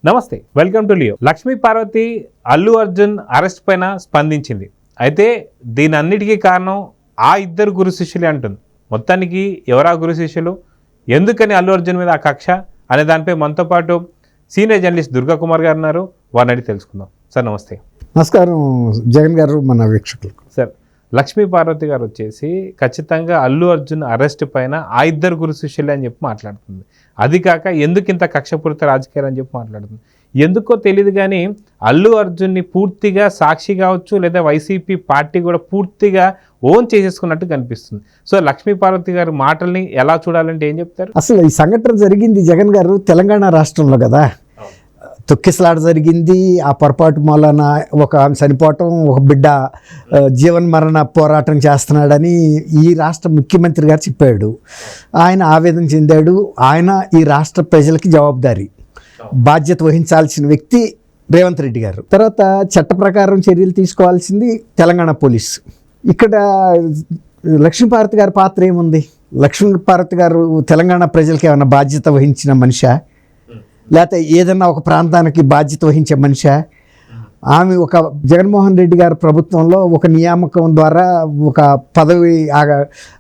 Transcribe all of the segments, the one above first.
నమస్తే, welcome to Leo. Lakshmi Parvathi Allu Arjun arrest పైన స్పందించింది. అయితే దీని అన్నిటికీ కారణం ఆ ఇద్దరు గురు శిష్యులే అంటుంది. మొత్తానికి ఎవరా గురు శిష్యులు, ఎందుకని అల్లు అర్జున్ మీద ఆ కక్ష అనే దానిపై మనతో పాటు సీనియర్ జర్నలిస్ట్ దుర్గా కుమార్ గారు ఉన్నారు. వారిని అడిగి తెలుసుకుందాం. సార్ నమస్తే. నమస్కారం జగన్ గారు, మన వీక్షకులకు. సార్, లక్ష్మీ పార్వతి గారు వచ్చేసి ఖచ్చితంగా అల్లు అర్జున్ అరెస్ట్ పైన ఆ ఇద్దరు గురు శిష్యులే అని చెప్పి మాట్లాడుతుంది. అది కాక ఎందుకు ఇంత కక్షపూరిత రాజకీయాలు అని చెప్పి మాట్లాడుతుంది. ఎందుకో తెలియదు కానీ అల్లు అర్జున్ని పూర్తిగా సాక్షి కావచ్చు లేదా వైసీపీ పార్టీ కూడా పూర్తిగా ఓన్ చేసేసుకున్నట్టు కనిపిస్తుంది. సో లక్ష్మీ పార్వతి గారి మాటల్ని ఎలా చూడాలంటే ఏం చెప్తారు? అసలు ఈ సంఘటన జరిగింది జగన్ గారు తెలంగాణ రాష్ట్రంలో కదా, తొక్కిసలాట జరిగింది. ఆ పొరపాటు మూలన ఒక ఆమె చనిపోవటం, ఒక బిడ్డ జీవన్ మరణ పోరాటం చేస్తున్నాడని ఈ రాష్ట్ర ముఖ్యమంత్రి గారు చెప్పాడు. ఆయన ఆవేదన చెందాడు. ఆయన ఈ రాష్ట్ర ప్రజలకి జవాబుదారీ బాధ్యత వహించాల్సిన వ్యక్తి రేవంత్ రెడ్డి గారు. తర్వాత చట్ట ప్రకారం చర్యలు తీసుకోవాల్సింది తెలంగాణ పోలీసు. ఇక్కడ లక్ష్మీపార్వతి గారి పాత్ర ఏముంది? లక్ష్మీపార్వతి గారు తెలంగాణ ప్రజలకి ఏమైనా బాధ్యత వహించిన మనిషా, లేకపోతే ఏదన్నా ఒక ప్రాంతానికి బాధ్యత వహించే మనిషా? ఆమె ఒక జగన్మోహన్ రెడ్డి గారి ప్రభుత్వంలో ఒక నియామకం ద్వారా ఒక పదవి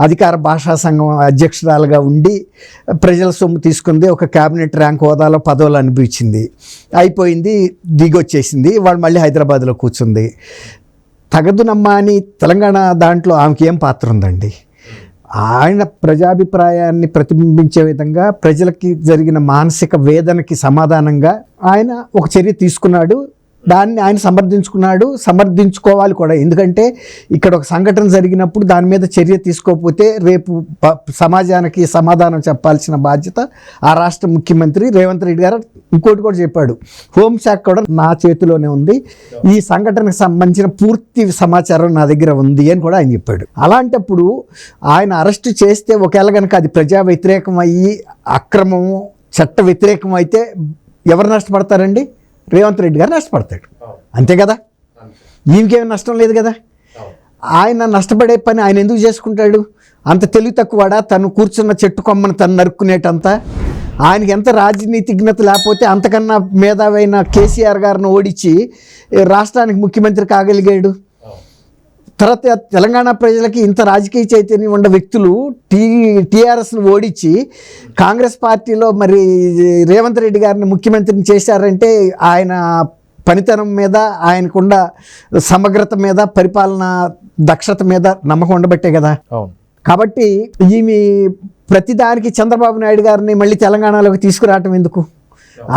అధికార భాషా సంఘం అధ్యక్షురాలుగా ఉండి ప్రజల సొమ్ము తీసుకుంది. ఒక క్యాబినెట్ ర్యాంక్ హోదాలో పదవులు అనిపించింది. అయిపోయింది, దిగొచ్చేసింది. వాళ్ళు మళ్ళీ హైదరాబాద్లో కూర్చుంది. తగదునమ్మా అని తెలంగాణ దాంట్లో ఆమెకి ఏం పాత్ర ఉందండి? ఆయన ప్రజాభిప్రాయాన్ని ప్రతిబింబించే విధంగా ప్రజలకి జరిగిన మానసిక వేదనకి సమాధానంగా ఆయన ఒక చర్య తీసుకున్నాడు. దాన్ని ఆయన సమర్థించుకోవాలి కూడా. ఎందుకంటే ఇక్కడ ఒక సంఘటన జరిగినప్పుడు దాని మీద చర్య తీసుకోకపోతే రేపు సమాజానికి సమాధానం చెప్పాల్సిన బాధ్యత ఆ రాష్ట్ర ముఖ్యమంత్రి రేవంత్ రెడ్డి గారు. ఇంకోటి కూడా చెప్పాడు, హోంశాఖ కూడా నా చేతిలోనే ఉంది, ఈ సంఘటనకు సంబంధించిన పూర్తి సమాచారం నా దగ్గర ఉంది అని కూడా ఆయన చెప్పాడు. అలాంటప్పుడు ఆయన అరెస్టు చేస్తే ఒకవేళ కనుక అది ప్రజా వ్యతిరేకం అయ్యి అక్రమము చట్ట వ్యతిరేకం అయితే ఎవరు నష్టపడతారండి? రేవంత్ రెడ్డి గారు నష్టపడతాడు, అంతే కదా. ఈయనకేమీ నష్టం లేదు కదా. ఆయన నష్టపడే పని ఆయన ఎందుకు చేసుకుంటాడు? అంత తెలివి తక్కువడా? తను కూర్చున్న చెట్టు కొమ్మను తను నరుక్కునేటంత ఆయనకి ఎంత రాజనీతిజ్ఞత లేకపోతే అంతకన్నా మేధావైన కేసీఆర్ గారిని ఓడించి రాష్ట్రానికి ముఖ్యమంత్రి కాగలిగాడు. తర్వాత తెలంగాణ ప్రజలకి ఇంత రాజకీయ చైతన్యం ఉన్న వ్యక్తులు టీఆర్ఎస్ను ఓడించి కాంగ్రెస్ పార్టీలో మరి రేవంత్ రెడ్డి గారిని ముఖ్యమంత్రిని చేశారంటే ఆయన పనితనం మీద, ఆయనకున్న సమగ్రత మీద, పరిపాలన దక్షత మీద నమ్మకం ఉండబట్టే కదా. కాబట్టి ఈమె ప్రతిదానికి చంద్రబాబు నాయుడు గారిని మళ్ళీ తెలంగాణలోకి తీసుకురావటం ఎందుకు?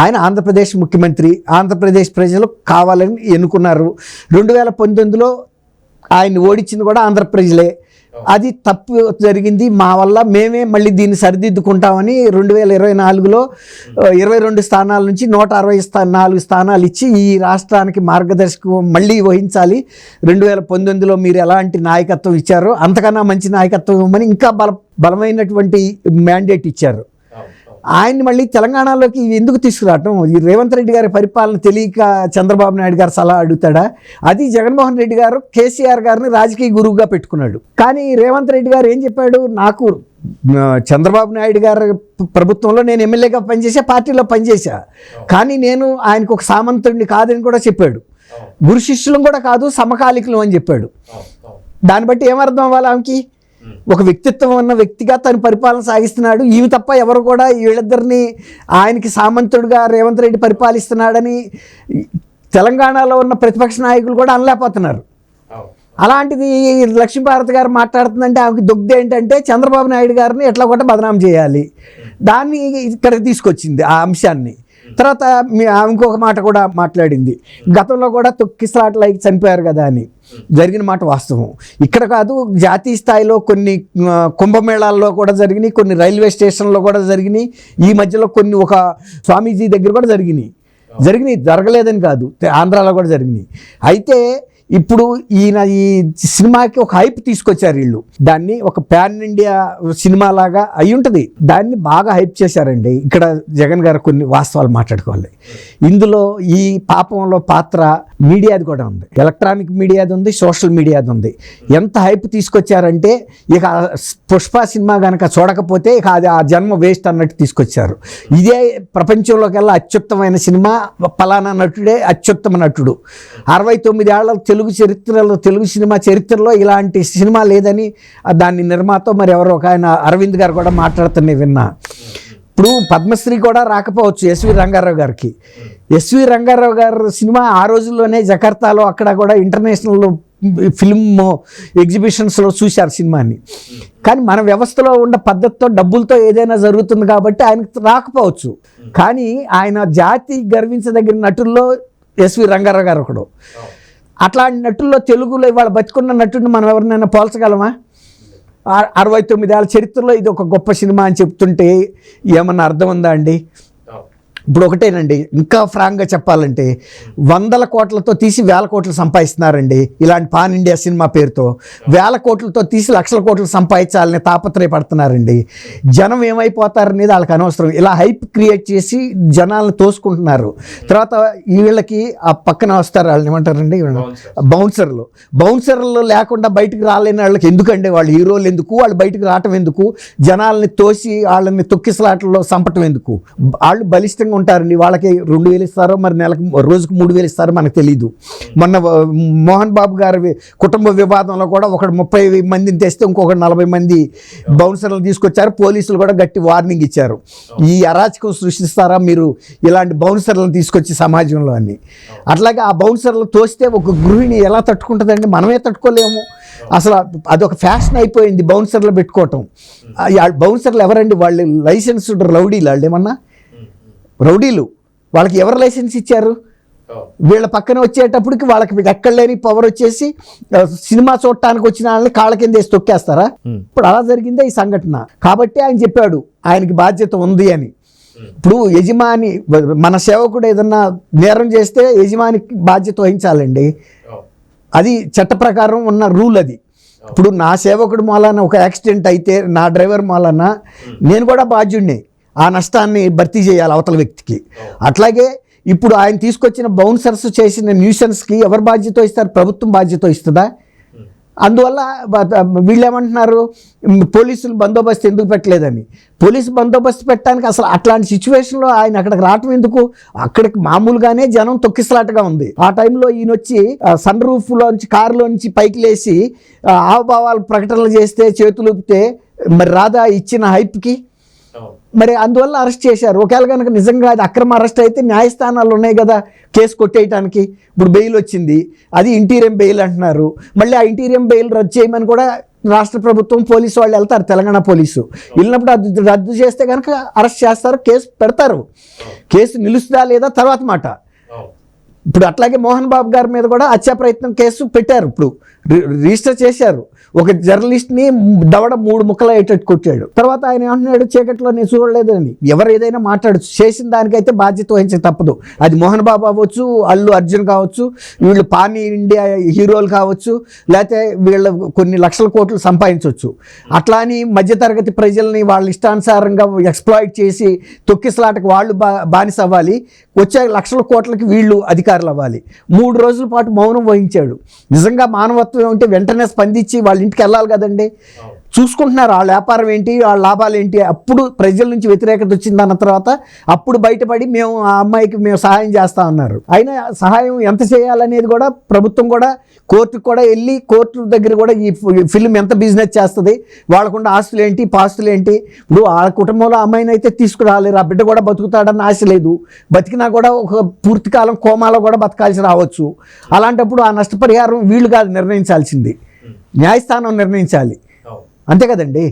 ఆయన ఆంధ్రప్రదేశ్ ముఖ్యమంత్రి, ఆంధ్రప్రదేశ్ ప్రజలు కావాలని ఎన్నుకున్నారు. 2019లో ఆయన్ని ఓడించింది కూడా ఆంధ్ర ప్రజలే. అది తప్పు జరిగింది మా వల్ల, మేమే మళ్ళీ దీన్ని సరిదిద్దుకుంటామని 2024లో 22 స్థానాల నుంచి 164 స్థానాలు ఇచ్చి ఈ రాష్ట్రానికి మార్గదర్శకం మళ్ళీ వహించాలి. 2019లో మీరు ఎలాంటి నాయకత్వం ఇచ్చారో అంతకన్నా మంచి నాయకత్వం ఇవ్వమని ఇంకా బలమైనటువంటి మ్యాండేట్ ఇచ్చారు. ఆయన్ని మళ్ళీ తెలంగాణలోకి ఎందుకు తీసుకురావటం? ఈ రేవంత్ రెడ్డి గారి పరిపాలన తెలియక చంద్రబాబు నాయుడు గారు సలహా అడుగుతాడా? అది జగన్మోహన్ రెడ్డి గారు కేసీఆర్ గారిని రాజకీయ గురువుగా పెట్టుకున్నాడు. కానీ రేవంత్ రెడ్డి గారు ఏం చెప్పాడు? నాకు చంద్రబాబు నాయుడు గారి ప్రభుత్వంలో నేను ఎమ్మెల్యేగా పనిచేసా, పార్టీలో పనిచేశా, కానీ నేను ఆయనకు ఒక సామంతుడిని కాదని కూడా చెప్పాడు. గురు శిష్యులం కూడా కాదు, సమకాలికులం అని చెప్పాడు. దాన్ని బట్టి ఏమర్థం అవ్వాలి? ఆమెకి ఒక వ్యక్తిత్వం ఉన్న వ్యక్తిగా తను పరిపాలన సాగిస్తున్నాడు. ఈమె తప్ప ఎవరు కూడా వీళ్ళిద్దరిని ఆయనకి సామంతుడుగా రేవంత్ రెడ్డి పరిపాలిస్తున్నాడని తెలంగాణలో ఉన్న ప్రతిపక్ష నాయకులు కూడా అనలేకపోతున్నారు. అలాంటిది లక్ష్మీపార్వతి గారు మాట్లాడుతుందంటే ఆమెకి దుగ్ధ ఏంటంటే చంద్రబాబు నాయుడు గారిని ఎట్లా కూడా బదనాం చేయాలి. దాన్ని ఇక్కడికి తీసుకొచ్చింది ఆ అంశాన్ని. తర్వాత ఇంకొక మాట కూడా మాట్లాడింది, గతంలో కూడా తొక్కిసలాటలు అయి చనిపోయారు కదా అని. జరిగిన మాట వాస్తవం. ఇక్కడ కాదు, జాతీయ స్థాయిలో కొన్ని కుంభమేళాల్లో కూడా జరిగినాయి, కొన్ని రైల్వే స్టేషన్లో కూడా జరిగినాయి, ఈ మధ్యలో కొన్ని ఒక స్వామీజీ దగ్గర కూడా జరిగినాయి. జరగలేదని కాదు, ఆంధ్రాలో కూడా జరిగినాయి. అయితే ఇప్పుడు ఈయన ఈ సినిమాకి ఒక హైప్ తీసుకొచ్చారు వీళ్ళు. దాన్ని ఒక ప్యాన్ ఇండియా సినిమా లాగా అయి ఉంటుంది, దాన్ని బాగా హైప్ చేశారండి. ఇక్కడ జగన్ గారు కొన్ని వాస్తవాలు మాట్లాడుకోవాలి. ఇందులో ఈ పాపంలో పాత్ర మీడియాది కూడా ఉంది, ఎలక్ట్రానిక్ మీడియాది ఉంది, సోషల్ మీడియాది ఉంది. ఎంత హైప్ తీసుకొచ్చారంటే ఇక పుష్ప సినిమా కనుక చూడకపోతే ఇక అది ఆ జన్మ వేస్ట్ అన్నట్టు తీసుకొచ్చారు. ఇదే ప్రపంచంలోకెల్లా అత్యుత్తమైన సినిమా, పలానా నటుడే అత్యుత్తమ నటుడు. 69 ఏళ్ల తెలుగు చరిత్రలో, తెలుగు సినిమా చరిత్రలో ఇలాంటి సినిమా లేదని దాని నిర్మాత మరి ఎవరో ఒక ఆయన అరవింద్ గారు కూడా మాట్లాడుతూనే విన్నా. ఇప్పుడు పద్మశ్రీ కూడా రాకపోవచ్చు ఎస్వి రంగారావు గారికి. ఎస్వి రంగారావు గారు సినిమా ఆ రోజుల్లోనే జకార్తాలో అక్కడ కూడా ఇంటర్నేషనల్ ఫిల్మ్ ఎగ్జిబిషన్స్లో చూశారు సినిమాని. కానీ మన వ్యవస్థలో ఉన్న పద్ధతితో డబ్బులతో ఏదైనా జరుగుతుంది కాబట్టి ఆయనకు రాకపోవచ్చు. కానీ ఆయన జాతి గర్వించదగిన నటుల్లో ఎస్వి రంగారావు గారు ఒకడు. అట్లాంటి నటుల్లో తెలుగులో ఇవాళ బతికున్న నటుడిని మనం ఎవరినైనా పోల్చగలమా? 69 ఏళ్ళ చరిత్రలో ఇది ఒక గొప్ప సినిమా అని చెప్తుంటే ఏమన్నా అర్థం ఉందా అండి? ఇప్పుడు ఒకటేనండి, ఇంకా ఫ్రాంక్గా చెప్పాలంటే 100 కోట్లతో తీసి 1000 కోట్లు సంపాదిస్తున్నారండి. ఇలాంటి పాన్ ఇండియా సినిమా పేరుతో 1000 కోట్లతో తీసి 1,00,000 కోట్లు సంపాదించాలని తాపత్రయపడుతున్నారండి. జనం ఏమైపోతారనేది వాళ్ళకి అనవసరం. ఇలా హైప్ క్రియేట్ చేసి జనాలను తోసుకుంటున్నారు. తర్వాత వీళ్ళకి ఆ పక్కన వస్తారు, వాళ్ళని ఏమంటారండి, బౌన్సర్లు లేకుండా బయటకు రాలేని వాళ్ళకి ఎందుకండి? వాళ్ళు హీరోలు ఎందుకు? వాళ్ళు బయటకు రావటం ఎందుకు? జనాల్ని తోసి వాళ్ళని తొక్కిసలాటల్లో చంపటం ఎందుకు? వాళ్ళు బలిష్టంగా ఉంటారండి. వాళ్ళకి 2,000 ఇస్తారో మరి నెలకు రోజుకు 3,000 ఇస్తారో మనకు తెలియదు. మొన్న మోహన్ బాబు గారి కుటుంబ వివాదంలో కూడా ఒకడు 30 మందిని తెస్తే ఇంకొకటి 40 మంది బౌన్సర్లు తీసుకొచ్చారు. పోలీసులు కూడా గట్టి వార్నింగ్ ఇచ్చారు. ఈ అరాచకం సృష్టిస్తారా మీరు ఇలాంటి బౌన్సర్లను తీసుకొచ్చి సమాజంలో అని? అట్లాగే ఆ బౌన్సర్లు తోస్తే ఒక గృహిణి ఎలా తట్టుకుంటుందండి? మనమే తట్టుకోలేము. అసలు అదొక ఫ్యాషన్ అయిపోయింది బౌన్సర్లు పెట్టుకోవటం. బౌన్సర్లు ఎవరండి? వాళ్ళు లైసెన్స్డ్ రౌడీలు. వాళ్ళు ఏమన్నా రౌడీలు. వాళ్ళకి ఎవరు లైసెన్స్ ఇచ్చారు? వీళ్ళ పక్కన వచ్చేటప్పటికి వాళ్ళకి ఎక్కడ లేని పవర్ వచ్చేసి సినిమా చూడటానికి వచ్చిన వాళ్ళని కాళ్ళ కింద వేసి తొక్కేస్తారా? ఇప్పుడు అలా జరిగిందే ఈ సంఘటన. కాబట్టి ఆయన చెప్పాడు ఆయనకి బాధ్యత ఉంది అని. ఇప్పుడు యజమాని, మన సేవకుడు ఏదన్నా నేరం చేస్తే యజమానికి బాధ్యత వహించాలండి. అది చట్ట ప్రకారం ఉన్న రూల్ అది. ఇప్పుడు నా సేవకుడు మూలాన ఒక యాక్సిడెంట్ అయితే, నా డ్రైవర్ మూలాన నేను కూడా బాధ్యుడిని. ఆ నష్టాన్ని భర్తీ చేయాలి అవతల వ్యక్తికి. అట్లాగే ఇప్పుడు ఆయన తీసుకొచ్చిన బౌన్సర్స్ చేసిన న్యూసెన్స్కి ఎవరు బాధ్యత ఇస్తారు? ప్రభుత్వం బాధ్యత ఇస్తుందా? అందువల్ల వీళ్ళు ఏమంటున్నారు, పోలీసులు బందోబస్తు ఎందుకు పెట్టలేదని. పోలీసు బందోబస్తు పెట్టడానికి అసలు అట్లాంటి సిచ్యువేషన్లో ఆయన అక్కడికి రావటం ఎందుకు? అక్కడికి మామూలుగానే జనం తొక్కిసలాటగా ఉంది. ఆ టైంలో ఈయన వచ్చి సన్ రూఫ్లోంచి కారులోంచి పైకి లేచి హావభావాలు ప్రకటనలు చేస్తే, చేతులు ఊపితే మరి రాదా ఇచ్చిన హైప్కి? మరి అందువల్ల అరెస్ట్ చేశారు. ఒకవేళ కనుక నిజంగా అది అక్రమ అరెస్ట్ అయితే న్యాయస్థానాలు ఉన్నాయి కదా కేసు కొట్టేయటానికి. ఇప్పుడు బెయిల్ వచ్చింది, అది ఇంటీరియం బెయిల్ అంటున్నారు. మళ్ళీ ఆ ఇంటీరియం బెయిల్ రద్దు చేయమని కూడా రాష్ట్ర ప్రభుత్వం, పోలీసు వాళ్ళు వెళ్తారు. తెలంగాణ పోలీసు వెళ్ళినప్పుడు అది రద్దు చేస్తే కనుక అరెస్ట్ చేస్తారు, కేసు పెడతారు. కేసు నిలుస్తుందా లేదా తర్వాత మాట. ఇప్పుడు అట్లాగే మోహన్ బాబు గారి మీద కూడా హత్యా ప్రయత్నం కేసు పెట్టారు. ఇప్పుడు రిజిస్టర్ చేశారు. ఒక జర్నలిస్ట్ని దవడ 3 ముక్కలు అయ్యేటట్టు కొట్టాడు. తర్వాత ఆయన ఏమంటున్నాడు, చీకట్లో నేను చూడలేదు అని. ఎవరు ఏదైనా మాట్లాడచ్చు, చేసిన దానికైతే బాధ్యత వహించే తప్పదు. అది మోహన్ బాబు అవ్వచ్చు, అల్లు అర్జున్ కావచ్చు, వీళ్ళు పాన్ ఇండియా హీరోలు కావచ్చు, లేకపోతే వీళ్ళ కొన్ని లక్షల కోట్లు సంపాదించవచ్చు. అట్లా అని మధ్యతరగతి ప్రజల్ని వాళ్ళ ఇష్టానుసారంగా ఎక్స్ప్లాయిట్ చేసి తొక్కిసలాటకు వాళ్ళు బానిస అవ్వాలి, వచ్చే లక్షల కోట్లకి వీళ్ళు అధికారులు అవ్వాలి. 3 రోజుల పాటు మౌనం వహించాడు. నిజంగా మానవత్వం ఏమంటే వెంటనే స్పందించి వాళ్ళ ఇంటికి వెళ్ళాలి కదండి. చూసుకుంటున్నారు వాళ్ళ వ్యాపారం ఏంటి, వాళ్ళ లాభాలు ఏంటి. అప్పుడు ప్రజల నుంచి వ్యతిరేకత వచ్చిందన్న తర్వాత అప్పుడు బయటపడి మేము ఆ అమ్మాయికి మేము సహాయం చేస్తా ఉన్నారు. అయినా సహాయం ఎంత చేయాలనేది కూడా ప్రభుత్వం కూడా కోర్టుకు కూడా వెళ్ళి, కోర్టు దగ్గర కూడా ఈ ఫిల్మ్ ఎంత బిజినెస్ చేస్తుంది, వాళ్ళకున్న ఆస్తులు ఏంటి, పాస్తులు ఏంటి. ఇప్పుడు ఆ కుటుంబంలో అమ్మాయిని అయితే తీసుకురాలేరు, ఆ బిడ్డ కూడా బతుకుతాడన్న ఆశ లేదు. బతికినా కూడా ఒక పూర్తికాలం కోమాలో కూడా బతకాల్సి రావచ్చు. అలాంటప్పుడు ఆ నష్టపరిహారం వీళ్ళు కాదు నిర్ణయించాల్సింది, న్యాయస్థానం నిర్ణయించాలి. అంతే కదండి.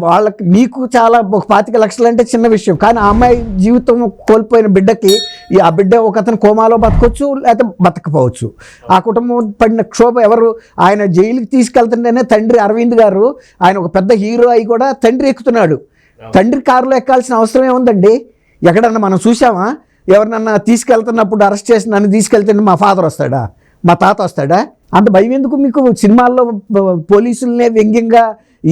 వాళ్ళకి మీకు చాలా 25 లక్షలు అంటే చిన్న విషయం, కానీ ఆ అమ్మాయి జీవితం కోల్పోయిన బిడ్డకి ఆ బిడ్డ ఒక అతను కోమాలో బతకొచ్చు, లేకపోతే బతకపోవచ్చు. ఆ కుటుంబం పడిన క్షోభ ఎవరు? ఆయన జైలుకి తీసుకెళ్తుంటేనే తండ్రి అరవింద్ గారు, ఆయన ఒక పెద్ద హీరో అయి కూడా తండ్రి ఎక్కుతున్నాడు. తండ్రి కారులో ఎక్కాల్సిన అవసరం ఏముందండి? ఎక్కడన్నా మనం చూసామా? ఎవరినన్నా తీసుకెళ్తున్నప్పుడు అరెస్ట్ చేసి నన్ను తీసుకెళ్తుంటే మా ఫాదర్ వస్తాడా, మా తాత వస్తాడా? అంత భయం ఎందుకు మీకు? సినిమాల్లో పోలీసులనే వ్యంగ్యంగా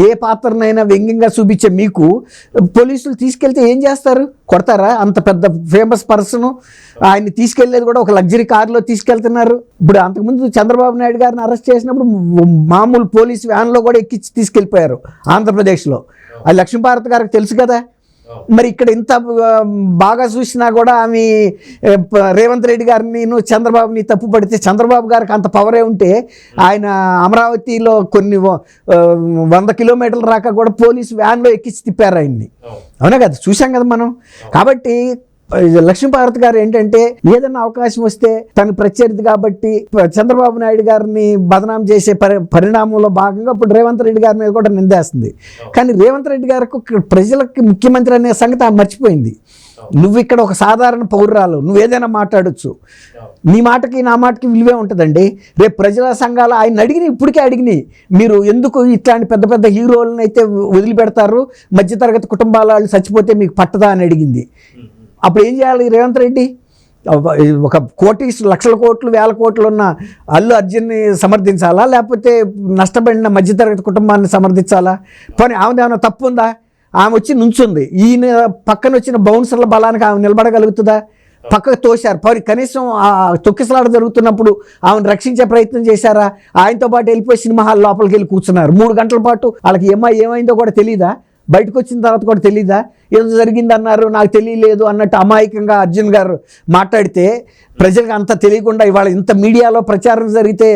ఏ పాత్రనైనా వ్యంగ్యంగా చూపించే మీకు పోలీసులు తీసుకెళ్తే ఏం చేస్తారు? కొడతారా? అంత పెద్ద ఫేమస్ పర్సన్ ఆయన్ని తీసుకెళ్లేది కూడా ఒక లగ్జరీ కారులో తీసుకెళ్తున్నారు. ఇప్పుడు అంతకుముందు చంద్రబాబు నాయుడు గారిని అరెస్ట్ చేసినప్పుడు మామూలు పోలీస్ వ్యాన్లో కూడా ఎక్కించి తీసుకెళ్ళిపోయారు ఆంధ్రప్రదేశ్లో. అది లక్ష్మీభారతి గారికి తెలుసు కదా. మరి ఇక్కడ ఇంత బాగా చూసినా కూడా ఆమె రేవంత్ రెడ్డి గారిని చంద్రబాబుని తప్పు పడితే, చంద్రబాబు గారికి అంత పవరే ఉంటే ఆయన అమరావతిలో కొన్ని 100 కిలోమీటర్లు రాక కూడా పోలీసు వ్యాన్లో ఎక్కించి తిప్పారు ఆయన్ని. అవునా కదా, చూసాం కదా మనం. కాబట్టి లక్ష్మీభారతి గారు ఏంటంటే ఏదైనా అవకాశం వస్తే తన ప్రత్యర్థి కాబట్టి చంద్రబాబు నాయుడు గారిని బదనాం చేసే పరిణామంలో భాగంగా ఇప్పుడు రేవంత్ రెడ్డి గారి మీద కూడా నిందేస్తుంది. కానీ రేవంత్ రెడ్డి గారికి ప్రజలకి ముఖ్యమంత్రి అనే సంగతి ఆమె మర్చిపోయింది. నువ్వు ఇక్కడ ఒక సాధారణ పౌరురాలు, నువ్వు ఏదైనా మాట్లాడొచ్చు, నీ మాటకి నా మాటకి విలువే ఉంటుందండి. రేపు ప్రజల సంఘాలు ఆయన అడిగినాయి, ఇప్పటికే అడిగినాయి, మీరు ఎందుకు ఇట్లాంటి పెద్ద పెద్ద హీరోలను అయితే వదిలిపెడతారు, మధ్యతరగతి కుటుంబాల వాళ్ళు చచ్చిపోతే మీకు పట్టదా అని అడిగింది. అప్పుడు ఏం చేయాలి రేవంత్ రెడ్డి? ఒక లక్షల కోట్లు వేల కోట్లు ఉన్న అల్లు అర్జున్ని సమర్థించాలా, లేకపోతే నష్టపడిన మధ్యతరగతి కుటుంబాన్ని సమర్థించాలా? పోనీ ఆమె ఏమైనా తప్పు ఉందా? ఆమె వచ్చి నుంచుంది, ఈయన పక్కన వచ్చిన బౌన్సర్ల బలానికి ఆమె నిలబడగలుగుతుందా? పక్కకు తోశారు. పోనీ కనీసం ఆ తొక్కిసలాట జరుగుతున్నప్పుడు ఆమెను రక్షించే ప్రయత్నం చేశారా? ఆయనతో పాటు వెళ్ళిపోయి సినిమా హాల్ లోపలికి వెళ్ళి కూర్చున్నారు 3 గంటల పాటు. వాళ్ళకి ఏమైందో కూడా తెలీదా? బయటకు వచ్చిన తర్వాత కూడా తెలీదా? ఏదో జరిగింది అన్నారు, నాకు తెలియలేదు అన్నట్టు అమాయకంగా అర్జున్ గారు మాట్లాడితే ప్రజలకు అంత తెలియకుండా ఇవాళ ఇంత మీడియాలో ప్రచారం జరిగితే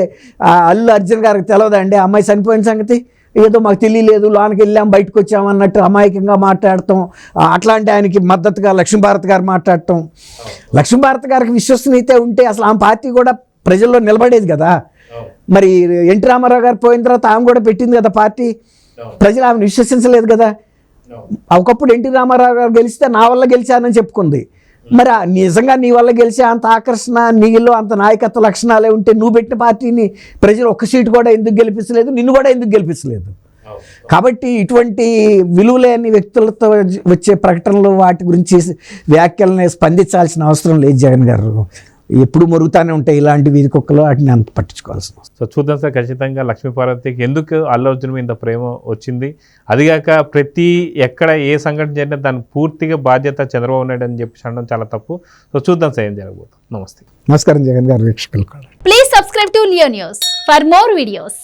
అల్లు అర్జున్ గారికి తెలియదండి అమ్మాయి చనిపోయిన సంగతి? ఏదో మాకు తెలియలేదు, లోనికి వెళ్ళాం బయటకు వచ్చాం అన్నట్టు అమాయకంగా మాట్లాడటం, అట్లాంటి ఆయనకి మద్దతుగా లక్ష్మీభారతి గారు మాట్లాడటం. లక్ష్మీభారతి గారికి విశ్వసనీయత ఉంటే అసలు ఆమె పార్టీ కూడా ప్రజల్లో నిలబడేది కదా. మరి ఎన్టీ రామారావు గారు పోయిన తర్వాత ఆమె కూడా పెట్టింది కదా పార్టీ. ప్రజలు ఆమెను విశ్వసించలేదు కదా. ఒకప్పుడు ఎన్టీ రామారావు గారు గెలిస్తే నా వల్ల గెలిచానని చెప్పుకుంది. మరి నిజంగా నీ వల్ల గెలిచే అంత ఆకర్షణ, నీలో అంత నాయకత్వ లక్షణాలే ఉంటే నువ్వు పెట్టిన పార్టీని ప్రజలు ఒక్క సీటు కూడా ఎందుకు గెలిపించలేదు, నిన్ను కూడా ఎందుకు గెలిపించలేదు? కాబట్టి ఇటువంటి విలువలేని వ్యక్తులతో వచ్చే ప్రకటనలు వాటి గురించి వ్యాఖ్యలని స్పందించాల్సిన అవసరం లేదు జగన్ గారు. ఎప్పుడు మరుగుతూనే ఉంటాయి ఇలాంటి వీధి కుక్కలు, వాటిని అంత పట్టించుకోవాల్సిన. సో చూద్దాం సార్, ఖచ్చితంగా లక్ష్మీపార్వతికి ఎందుకు అల్లు అర్జున్ మీద ఇంత ప్రేమ వచ్చింది, అదిగాక ఎక్కడ ఏ సంఘటన జరిగినా దాని పూర్తిగా బాధ్యత చంద్రబాబు నాయుడు అని చెప్పి అనడం చాలా తప్పు. సో చూద్దాం సార్ ఏం జరగబోతుంది. నమస్తే. నమస్కారం జగన్ గారు, వీక్షకులు. Please subscribe to Leo news for more videos.